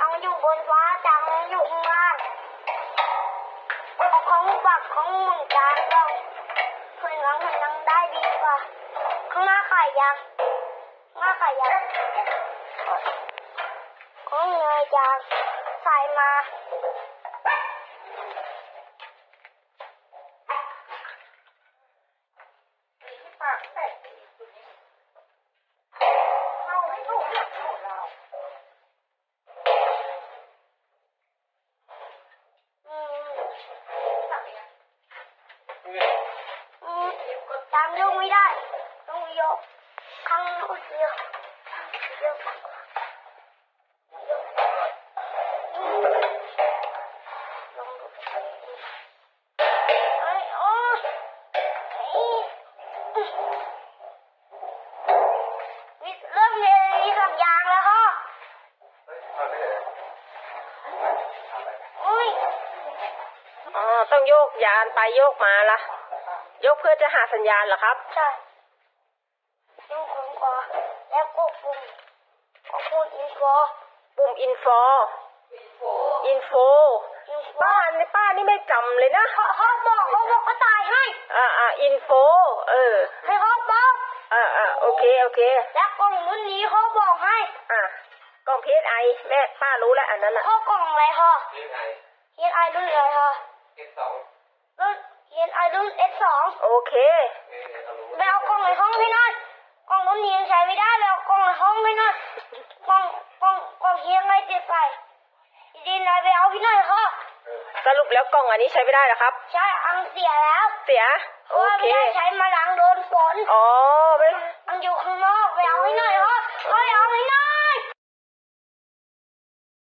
เอาอยู่บนฟ้าจังอยู่ข้างล่างของฝักของหมุนจานเราเพื่อนรังมันยังได้ดีกว่าข้างหน้าไข่ยังหน้าไข่ยังของเนยจางใส่มาจางยกไม่ได้ต้องยกข้างนู้นเดียวยกลองดูเอ้ยโอ้เริ่มมีสัญญาณแล้วค่ะต้องโยกยานไปโยกมาละยกเพื่อจะหาสัญญาณเหรอครับใช่ดูของก่อนแล้วก็ปุ่มอินโฟป้านี่ไม่จำเลยนะเขาบอกเขาตายให้อินโฟให้เขาบอกโอเคแล้วกล่องรุ่นนี้เขาบอกให้กล่องPSIแม่ป้ารู้แล้วอันนั้นน่ะข้อกล่องอะไรฮะPSIรุ่นอะไรฮะรุ่น PSIรุ่น S2 โอเคไปเอากล่องในห้องให้หน่อยกล่องรุ่นนี้ยังใช้ไม่ได้ไปเอากล่องในห้องให้หน่อยกล่องเฮียงไงติดใส่ดีนายไปเอาพี่หน่อยค่ะสรุปแล้วกล่องอันนี้ใช้ไม่ได้เหรอครับใช่อังเสียแล้วเสียเพราะว่าไม่ได้ใช้มาล้างโดนฝนอ๋อ